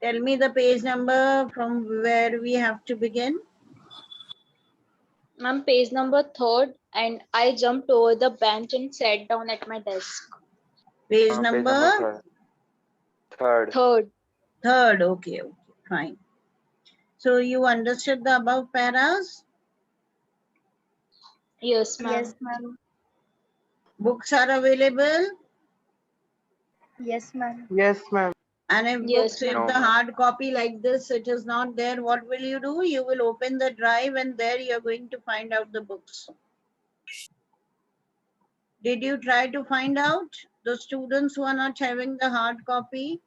Tell me the page number from where we have to begin. Ma'am, page number 3rd, and I jumped over the bench and sat down at my desk. Page Page number number third. 3rd. 3rd. Okay, okay, fine. So you understood the above paras? Yes, ma'am. Yes, ma'am. Books are available, Yes, ma'am. Yes, ma'am. and if Yes, books, if ma'am. No, the ma'am. hard copy like this, it is not there, what will you do? You will open the drive and there you are going to find out the books. Did you try to find out the students who are not having the hard copy?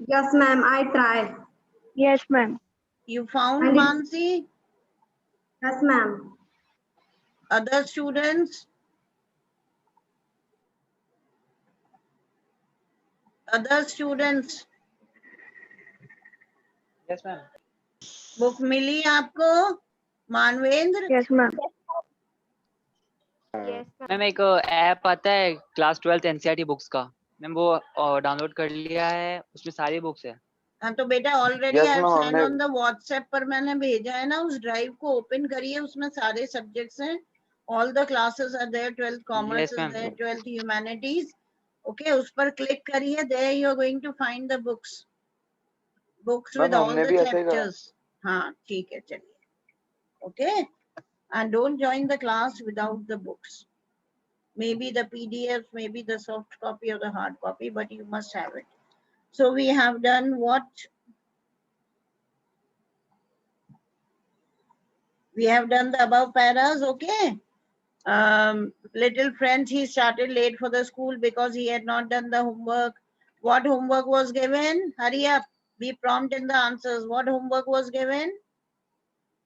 Yes, ma'am. I tried. Yes, ma'am. You found, And it, Mansi? yes, ma'am. Other students? Other students? Yes, ma'am. Book मिली आपको Manvendra? Yes, ma'am. Yes. Ma'am एक app आता है class 12th NCERT books का, ma'am वो download कर लिया है, उसमें सारी बुक्स है। हाँ तो बेटा already Yes, I have ma'am, send हमने ऑन द व्हाट्सएप पर मैंने भेजा है ना, उस ड्राइव को ओपन करिए, उसमें सारे सब्जेक्ट्स हैं, all the classes are there, 12th commerce Yes, is ma'am. There, 12th humanities, okay, उस पर क्लिक करिए, there you are going to find the books ma'am with all हमने द भी ऐसे ही करा। चैप्टर्स। हाँ ठीक है, चलिए, okay, and don't join the class without the books, maybe the PDF, maybe the soft copy or the hard copy, but you must have it. So we have done what? We have done the above paras, okay? Little friend, he started late for the school because he had not done the homework. What homework was given? Hurry up, be prompt in the answers. What homework was given?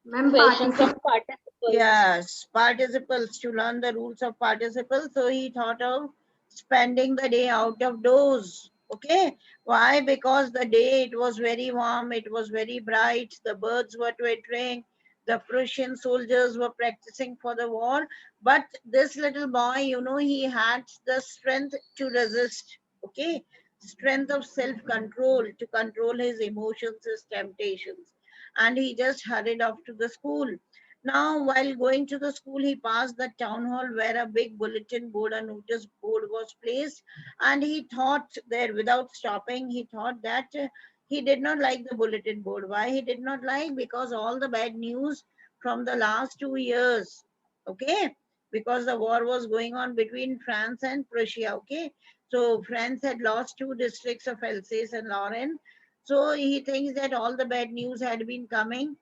Ma'am, Questions of participles. Yes, participles, to learn the rules of participles. So he thought of spending the day out of doors. Okay, why? Because the day it was very warm, it was very bright, the birds were twittering, the Prussian soldiers were practicing for the war. But this little boy, you know, he had the strength to resist. Okay, strength of self-control, to control his emotions, his temptations, and he just hurried off to the school. Now, while going to the school, he passed the town hall where a big bulletin board, a notice board was placed, and he thought there, without stopping, he thought that he did not like the bulletin board. Why he did not like? Because all the bad news from the last 2 years, okay? Because the war was going on between France and Prussia, okay? So France had lost 2 districts of Alsace and Lorraine. So he thinks that all the bad news had been coming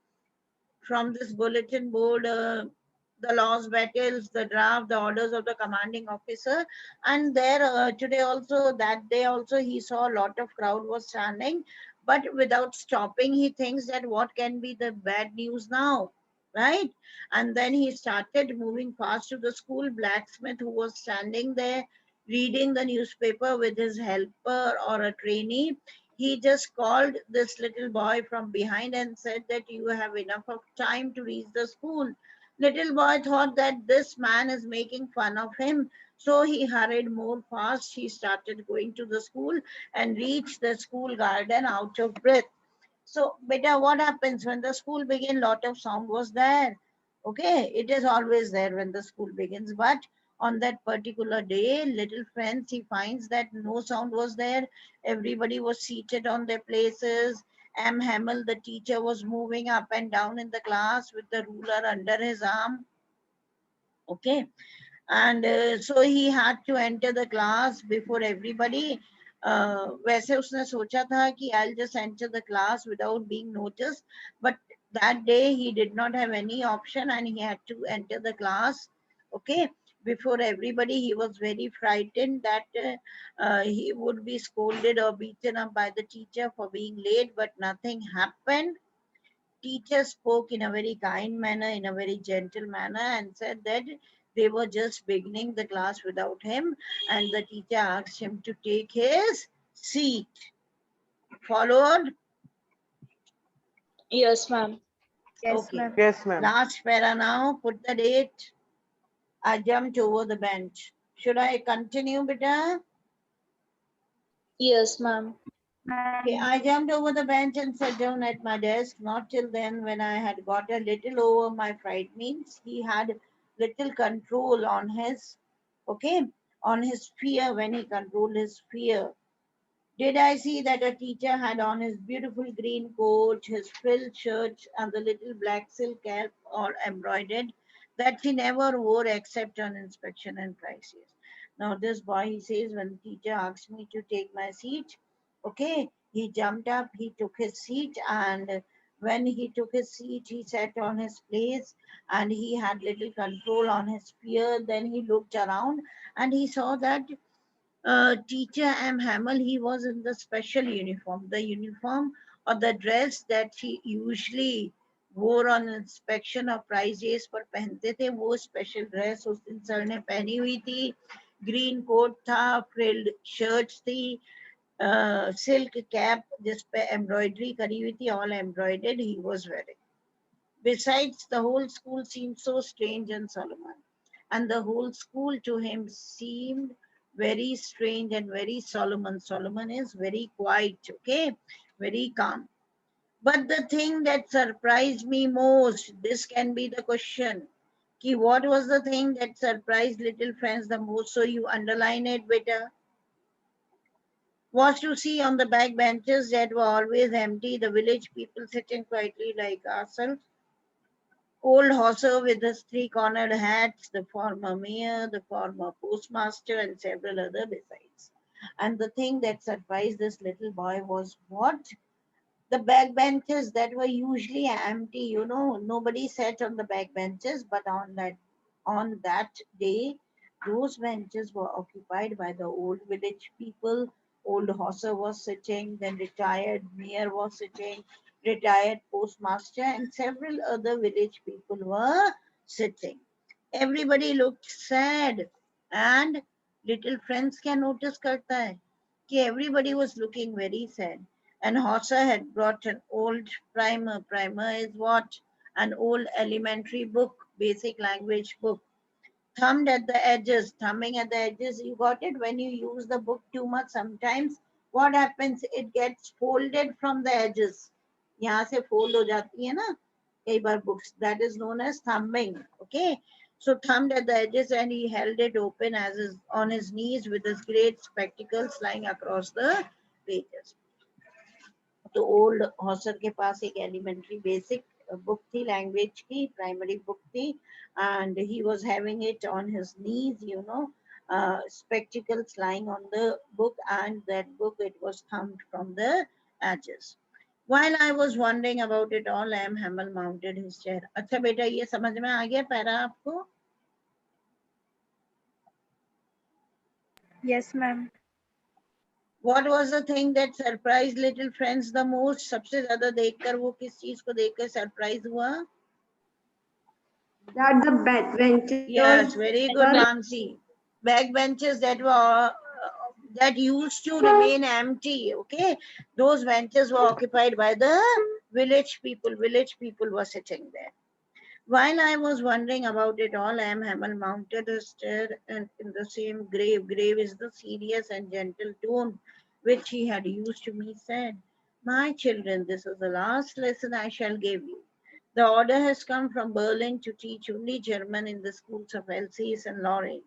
from this bulletin board, the lost battles, the draft, the orders of the commanding officer. And there today also, that day also, he saw a lot of crowd was standing, but without stopping, he thinks that what can be the bad news now, right? And then he started moving fast to the school. Blacksmith, who was standing there reading the newspaper with his helper or a trainee, he just called this little boy from behind and said that you have enough of time to reach the school. Little boy thought that this man is making fun of him. So he hurried more fast. He started going to the school and reached the school garden out of breath. So, beta, what happens when the school begins? Lot of sound was there. Okay, it is always there when the school begins. But on that particular day, little friends, he finds that no sound was there. Everybody was seated on their places. M. Hamel, the teacher, was moving up and down in the class with the ruler under his arm. Okay, and so he had to enter the class before everybody. वैसे उसने सोचा था कि I'll just enter the class without being noticed, but that day he did not have any option and he had to enter the class, okay, before everybody. He was very frightened that he would be scolded or beaten up by the teacher for being late, but nothing happened. Teacher spoke in a very kind manner, in a very gentle manner, and said that they were just beginning the class without him, and the teacher asked him to take his seat. Followed? Yes, ma'am. Yes, Okay. ma'am. Yes, ma'am. Last para now, put the date. I jumped over the bench. Should I continue, beta? Yes, ma'am. Okay, I jumped over the bench and sat down at my desk. Not till then, when I had got a little over my fright, means he had little control on his, okay, on his fear, when he controlled his fear. Did I see that a teacher had on his beautiful green coat, his frilled shirt, and the little black silk cap all embroidered that he never wore except on inspection and crisis. Now, this boy, he says, when the teacher asked me to take my seat, okay, he jumped up, he took his seat, and when he took his seat, he sat on his place and he had little control on his fear. Then he looked around and he saw that teacher M. Hamel, he was in the special uniform, the uniform or the dress that he usually wore on inspection or prize days पर पहनते थे वो special dress उस दिन sir ने पहनी हुई थी green coat था frilled shirts थी silk cap जिस पे embroidery करी हुई थी all embroidered he was wearing. Besides, the whole school seemed so strange and solemn, and the whole school to him seemed very strange and very solemn. Solomon is very quiet, okay, very calm. But the thing that surprised me most, this can be the question. Ki what was the thing that surprised little friends the most? So you underline it, beta. Was to see on the back benches that were always empty, the village people sitting quietly like ourselves. Old Hosser with his three-cornered hats, the former mayor, the former postmaster, and several other besides. And the thing that surprised this little boy was what? The backbenches that were usually empty, nobody sat on the backbenches, but on that day, those benches were occupied by the old village people. Old Hosser was sitting, then retired mayor was sitting, retired postmaster, and several other village people were sitting. Everybody looked sad, and little friends can notice करता है कि everybody was looking very sad. And Hausa had brought an old primer. Primer is what? An old elementary book, basic language book. Thumbed at the edges, thumbing at the edges. You got it? When you use the book too much, sometimes what happens? It gets folded from the edges. यहाँ से fold हो जाती है ना कई बार books. That is known as thumbing. Okay. So thumbed at the edges and he held it open on his knees with his great spectacles lying across the pages. तो old हॉस्टर के पास एक एलिमेंट्री बेसिक बुक थी language की primary book थी and he was having it on his knees spectacles lying on the book and that book it was thumbed from the edges. While I was wondering about it all, M. Hamel mounted his chair. अच्छा बेटा ये समझ में आ गया para आपको? Yes, ma'am. What was the thing that surprised little friends the most? सबसे ज्यादा देखकर वो किस चीज को देखकर सरप्राइज हुआ? That the backbenches. Yes, very good, Nancy. Backbenches that were that used to remain empty. Okay, those benches were occupied by the village people. Village people were sitting there. While I was wondering about it all, M. Hamel mounted a stair and in the same grave. Grave is the serious and gentle tone which he had used to me, said, "My children, this is the last lesson I shall give you. The order has come from Berlin to teach only German in the schools of Alsace and Lorraine.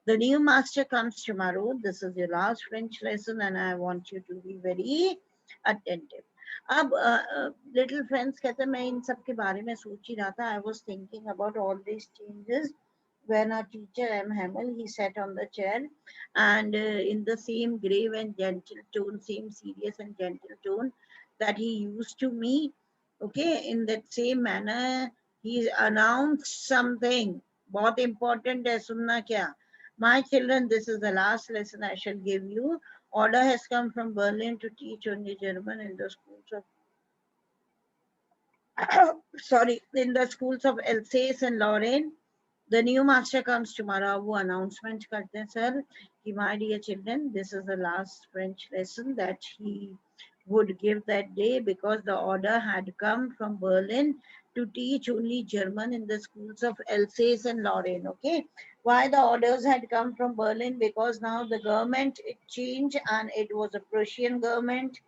The new master comes tomorrow. This is your last French lesson and I want you to be very attentive." अब little friends कहते हैं मैं इन सब के बारे में सोच ही रहा था. I was thinking about all these changes when our teacher M. Hamel, he sat on the chair and in the same grave and gentle tone, same serious and gentle tone that he used to me, okay, in that same manner he announced something. बहुत important है सुनना क्या? My children, this is the last lesson I shall give you. Order has come from Berlin to teach only German in the schools of in the schools of Alsace and Lorraine. The new master comes tomorrow. वो announcement करते हैं sir कि my dear children, this is the last French lesson that he would give that day because the order had come from Berlin to teach only German in the schools of Alsace and Lorraine. Okay, Why the orders had come from Berlin? Because now the government it changed and it was a Prussian government.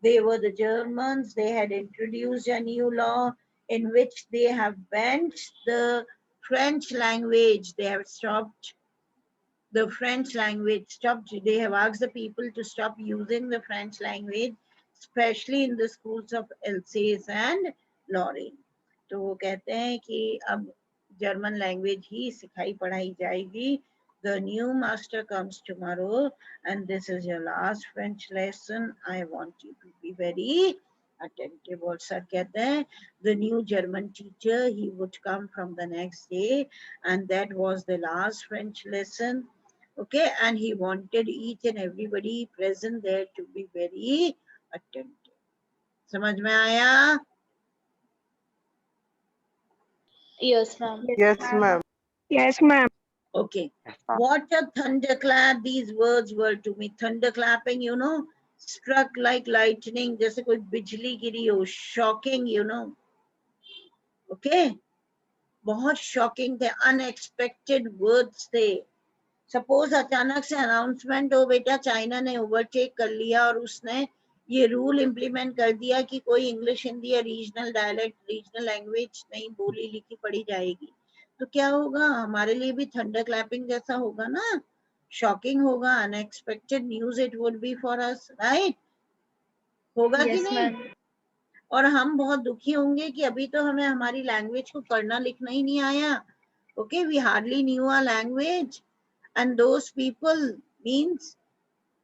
They were the Germans. They had introduced a new law in which they have banned the French language. They have stopped the French language, stopped. They have asked the people to stop using the French language, especially in the schools of Alsace and Lorraine. तो वो कहते हैं कि अब German language ही सिखाई पढ़ाई जाएगी. The new master comes tomorrow and this is your last French lesson. I want you to be very attentive. और सर कहते हैं the new German teacher, he would come from the next day and that was the last French lesson. Okay, and he wanted each and everybody present there to be very attentive. समझ में आया? Yes, ma'am. Yes, ma'am. Yes, ma'am. Okay. Yes, ma'am. What a thunderclap these words were to me. Thunderclapping, you know, struck like lightning, जैसे कोई बिजली गिरी हो. Shocking, you know. Okay. बहुत shocking थे. Unexpected words थे. सपोज अचानक से announcement हो बेटा चाइना ने ओवरटेक कर लिया और उसने ये रूल इम्प्लीमेंट कर दिया कि कोई इंग्लिश हिंदी या रीजनल डायलेक्ट रीजनल लैंग्वेज नहीं बोली लिखी पढ़ी जाएगी, तो क्या होगा? हमारे लिए भी थंडर क्लैपिंग जैसा होगा ना, शॉकिंग होगा, unexpected news it would be for us, right? होगा कि Yes, नहीं? ma'am. और हम बहुत दुखी होंगे कि अभी तो हमें हमारी लैंग्वेज को पढ़ना लिखना ही नहीं आया. Okay, we hardly knew our language. And those people means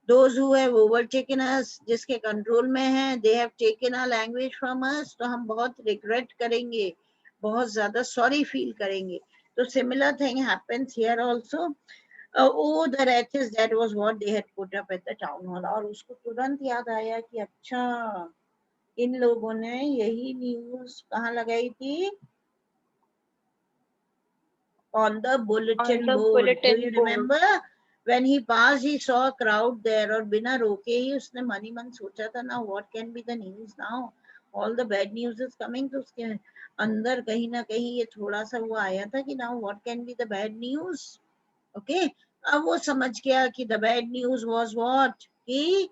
those who have overtaken us, जिसके कंट्रोल में हैं, they have taken our language from us, तो हम बहुत regret करेंगे, बहुत ज़्यादा sorry feel करेंगे. तो similar thing happens here also. Oh, the wretches, that was what they had put up at the town hall. और उसको तुरंत याद आया कि अच्छा इन लोगों ने यही न्यूज़ कहाँ लगाई थी? On the bulletin On the board. Do bulletin you board. remember? When he passed, he saw a crowd there और बिना रोके ही उसने मन ही मन सोचा था ना, what can be the news now? All the bad news is coming. तो उसके अंदर कहीं ना कहीं ये थोड़ा सा वो आया था कि now what can be the bad news? Okay? अब वो समझ गया कि the bad news was what? कि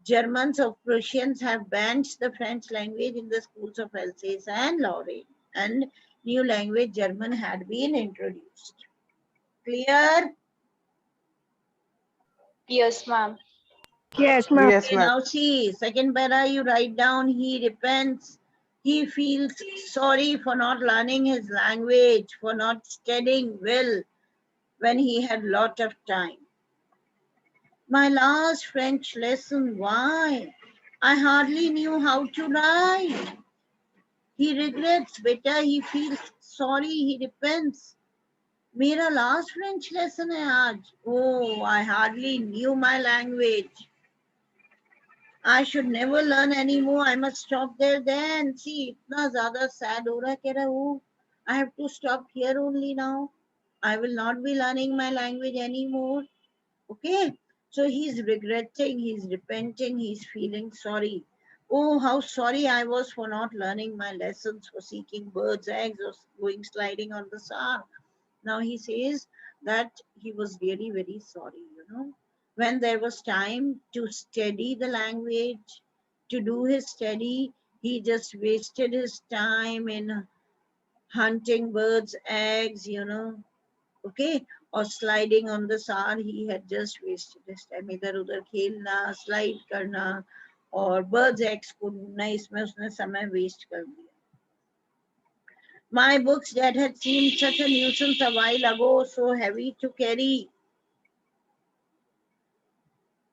Germans of Prussians have banned the French language in the schools of Alsace and Lorraine, and new language German had been introduced. Clear? Yes, ma'am. Yes, ma'am. Yes, Okay, ma'am. now see, second para you write down, he repents. He feels sorry for not learning his language, for not studying well when he had lot of time. My last French lesson, why? I hardly knew how to write. He regrets, beta, he feels sorry, he repents. मेरा last French lesson है आज. Oh, I hardly knew my language. I should never learn anymore. I must stop there then. See, इतना ज़्यादा sad हो रहा है, कह रहा है, oh, I have to stop here only now. I will not be learning my language anymore. Okay, so he's regretting, he's repenting, he's feeling sorry. Oh, how sorry I was for not learning my lessons, for seeking birds' eggs or going sliding on the sand. Now he says that he was really very sorry, you know. When there was time to study the language, to do his study, he just wasted his time in hunting birds' eggs, you know, okay, or sliding on the sand. He had just wasted his time. इधर उधर खेलना, slide करना और birds' eggs को ढूंढना, इसमें उसने समय waste कर दिया. My books that had seemed such a nuisance a while ago, so heavy to carry.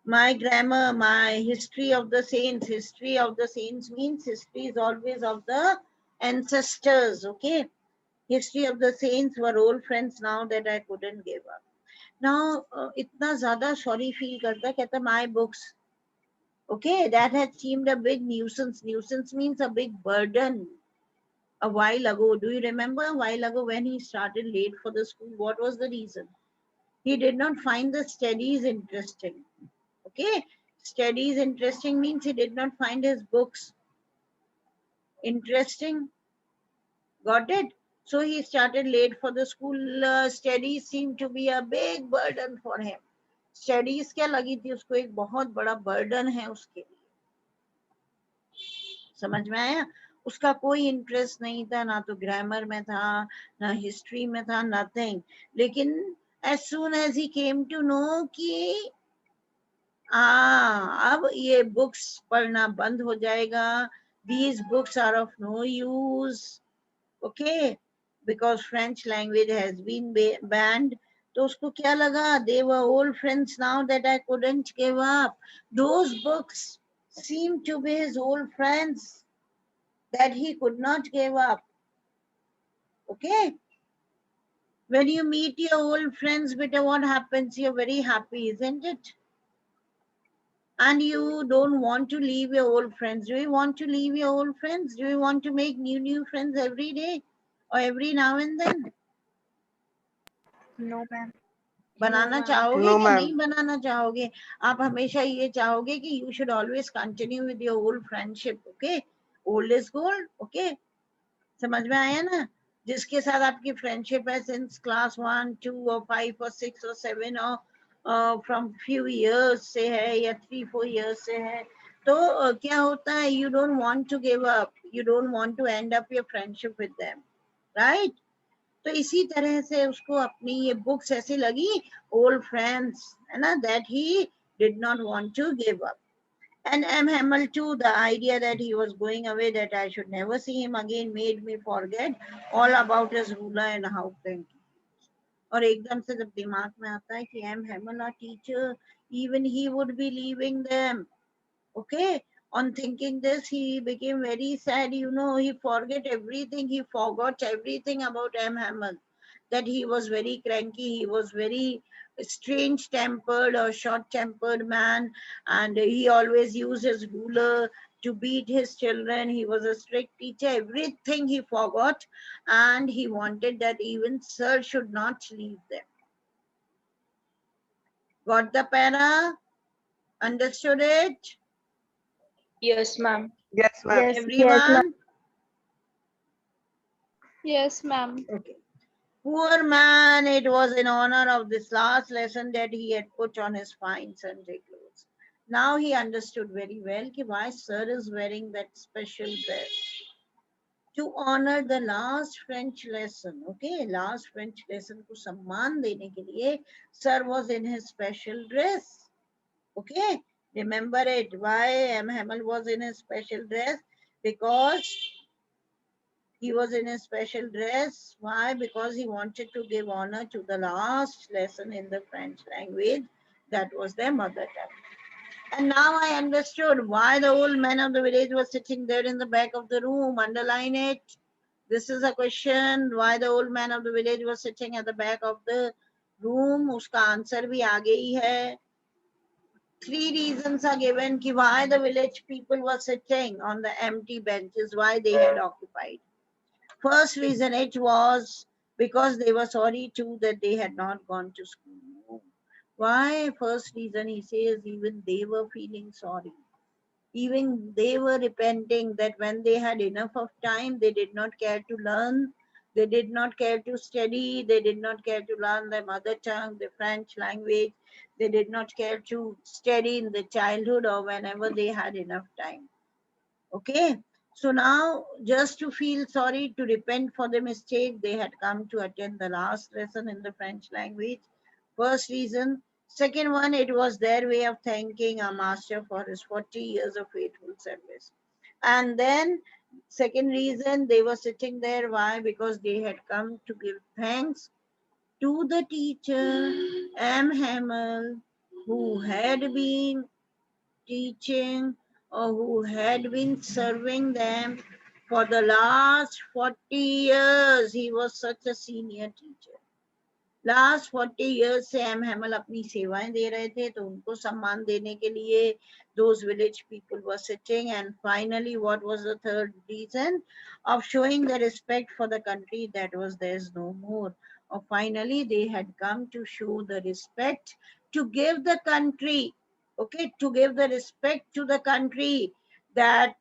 My grammar, my history of the saints. History of the saints means history is always of the ancestors, okay? History of the saints were old friends now that I couldn't give up. Now, itna zyada sorry feel karta, कहता my books. Okay, that had seemed a big nuisance. Nuisance means a big burden. A while ago, do you remember a while ago when he started late for the school? What was the reason? He did not find the studies interesting. Okay, studies interesting means he did not find his books interesting. Got it? So he started late for the school. Studies seemed to be a big burden for him. Studies क्या लगी थी उसको, एक बहुत बड़ा burden है उसके लिए. समझ में आया? उसका कोई इंटरेस्ट नहीं था, ना तो ग्रामर में था, ना हिस्ट्री में था, नथिंग. लेकिन as soon as he came to know कि अब ये बुक्स पढ़ना बंद हो जाएगा, these books are of no use, okay, because French language has been banned. तो उसको क्या लगा, they were old friends now that I couldn't give up. Those books seemed to be his old friends that he could not give up. Okay, when you meet your old friends, beta, what happens? You're very happy, isn't it? And you don't want to leave your old friends. Do you want to leave your old friends? Do you want to make new friends every day or every now and then? No, ma'am. बनाना चाहोगे No, कि ma'am. नहीं बनाना चाहोगे? आप हमेशा ये चाहोगे कि you should always continue with your old friendship. Okay, old is gold. Okay, समझ में आया ना? जिसके साथ आपकी फ्रेंडशिप है सिंस क्लास 1, 2 और 5 और 6 और 7 और फ्रॉम फ्यू इयर्स से है या 3-4 इयर्स से है, तो क्या होता है, you don't want to give up, you don't want to end up your friendship with them, right? तो इसी तरह से उसको अपनी ये बुक्स ऐसी लगी, ओल्ड फ्रेंड्स, है ना, that he did not want to give up. And M. Hamel too, the idea that he was going away, that I should never see him again, made me forget all about his ruler and how cranky. और एकदम से जब दिमाग में आता है कि M. Hamel, our teacher, even he would be leaving them. Okay, on thinking this, he became very sad. You know, he forgot everything. He forgot everything about M. Hamel. That he was very cranky. He was very strange tempered or short tempered man, and he always used his ruler to beat his children. He was a strict teacher. Everything he forgot, and he wanted that even sir should not leave them. Got the para? Understood it? Yes, ma'am. Yes, ma'am. Yes, Everyone? Yes, ma'am. Okay. Poor man, it was in honor of this last lesson that he had put on his fine Sunday clothes. Now he understood very well कि why sir is wearing that special dress. To honor the last French lesson, okay, last French lesson को सम्मान देने के लिए sir was in his special dress. Okay, remember it. Why M. Hamel was in his special dress? Because he was in a special dress. Why? Because he wanted to give honor to the last lesson in the French language. That was their mother tongue. And now I understood why the old man of the village was sitting there in the back of the room. Underline it. This is a question. Why the old man of the village was sitting at the back of the room. Uska answer bhi aage hi hai. 3 reasons are given ki why the village people were sitting on the empty benches, why they had occupied. First reason, it was because they were sorry too that they had not gone to school. Why? First reason, he says, even they were feeling sorry. Even they were repenting that when they had enough of time, they did not care to learn. They did not care to study. They did not care to learn their mother tongue, the French language. They did not care to study in the childhood or whenever they had enough time. Okay, so now just to feel sorry, to repent for the mistake, they had come to attend the last lesson in the French language. First reason. Second one, it was their way of thanking our master for his 40 years of faithful service. And then second reason, they were sitting there. Why? Because they had come to give thanks to the teacher, M. Hamel, who had been teaching or who had been serving them for the last 40 years. He was such a senior teacher. Last 40 years से M हैमल अपनी सेवाएं दे रहे थे, तो उनको सम्मान देने के लिए those village people were sitting. And finally, what was the third reason? Of showing the respect for the country that was theirs no more. Or finally, they had come to show the respect, to give the country, okay, to give the respect to the country that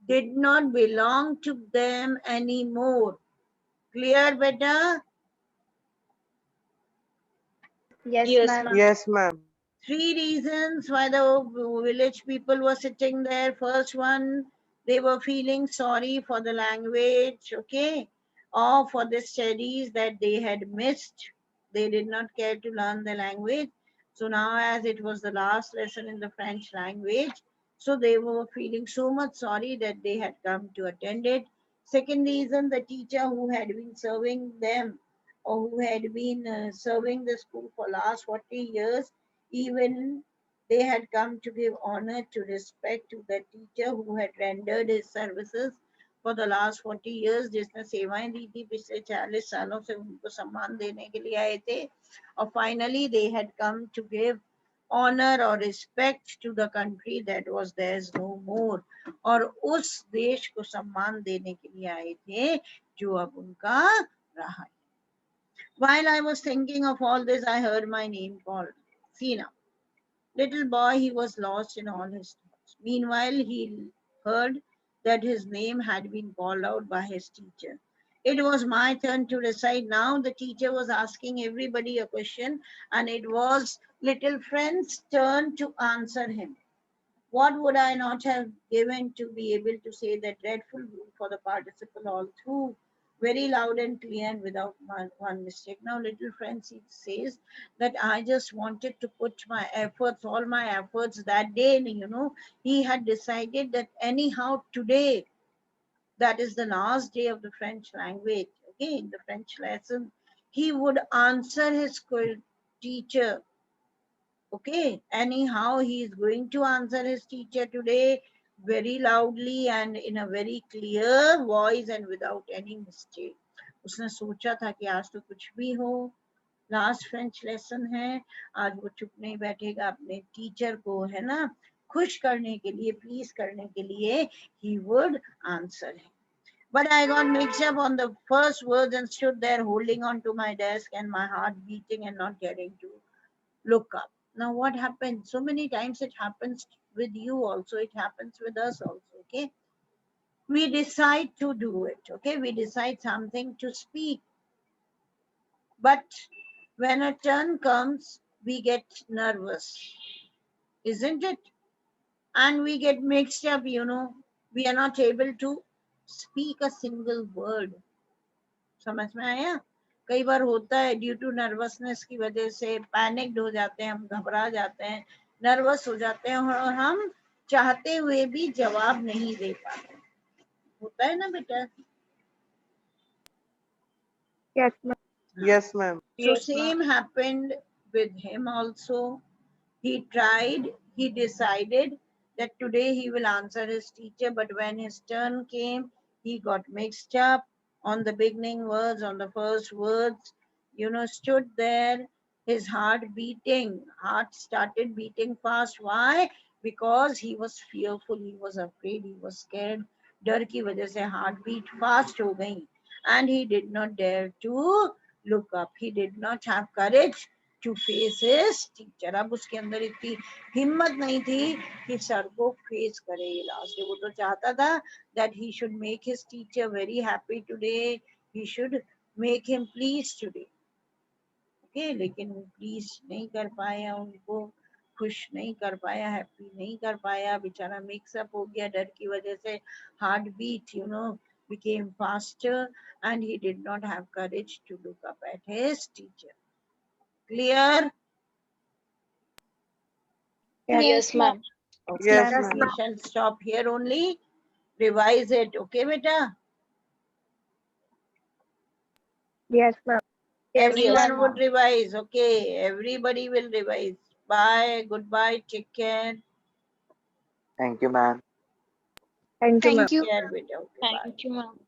did not belong to them anymore. Clear, beta? Yes, ma'am. Yes, ma'am. 3 reasons why the village people were sitting there. First one, they were feeling sorry for the language, okay, or for the studies that they had missed. They did not care to learn the language. So now, as it was the last lesson in the French language, so they were feeling so much sorry that they had come to attend it. Second reason, the teacher who had been serving them or who had been serving the school for last 40 years, even they had come to give honor to respect to the teacher who had rendered his services for the last 40 years, जिसने सेवाएं दी थी पिछले 40 सालों से, उनको सम्मान देने के लिए आए थे. और finally they had come to give honor or respect to the country that was theirs no more, और उस देश को सम्मान देने के लिए आए थे जो अब उनका रहा. While I was thinking of all this, I heard my name called. See now, little boy, he was lost in all his thoughts. Meanwhile, he heard that his name had been called out by his teacher. It was my turn to recite. Now the teacher was asking everybody a question, and it was little friend's turn to answer him. What would I not have given to be able to say that dreadful rule for the participle all through, very loud and clear and without one mistake. Now, little friend says that I just wanted to put my efforts, all my efforts that day, he had decided that anyhow today, that is the last day of the French language, okay, in the French lesson, he would answer his teacher. Okay, anyhow, he is going to answer his teacher today very loudly and in a very clear voice and without any mistake. उसने सोचा था कि आज तो कुछ भी हो, last French lesson है, आज वो चुप नहीं बैठेगा, अपने टीचर को है ना खुश करने के लिए, प्लीज करने के लिए he would answer him. But I got mixed up on the first words and stood there holding on to my desk and my heart beating and not getting to look up. Now, what happens? So many times it happens with you also, it happens with us also, okay? We decide to do it, okay? We decide something to speak. But when a turn comes, we get nervous, isn't it? And we get mixed up, we are not able to speak a single word. समझ में आया? कई बार होता है due to nervousness की वजह से panicked हो जाते हैं, हम घबरा जाते हैं, नर्वस हो जाते हैं और हम चाहते हुए भी जवाब नहीं दे पाते. होता है ना बेटा? Yes, ma'am. Yes, ma'am. So same happened with him also. He tried, he decided that today he will answer his teacher, but when his turn came, he got mixed up on the beginning words, on the first words, stood there, his heart started beating fast. Why? Because he was fearful, he was afraid, he was scared. डर की वजह से heart beat fast हो गई, and he did not dare to look up. He did not have courage to face his teacher. अब उसके अंदर इतनी हिम्मत नहीं थी कि सर को फेस करे लास्ट डे. वो तो चाहता था that he should make his teacher very happy today, he should make him pleased today. Okay, लेकिन वो प्लीज नहीं कर पाया, उनको खुश नहीं कर पाया, हैप्पी नहीं कर पाया, बेचारा मिक्सअप हो गया डर की वजह से. Heart beat became faster and he did not have courage to look up at his teacher. Clear? Yes, ma'am. Okay, Yes, and ma'am. we shall stop here only. Revise it, okay, beta? Yes, ma'am. Everyone ma'am. would revise, okay? Everybody will revise. Bye, goodbye, take care. Thank you, ma'am. Thank you, ma'am. Thank you. Care, beta. Okay, bye. Thank you, ma'am.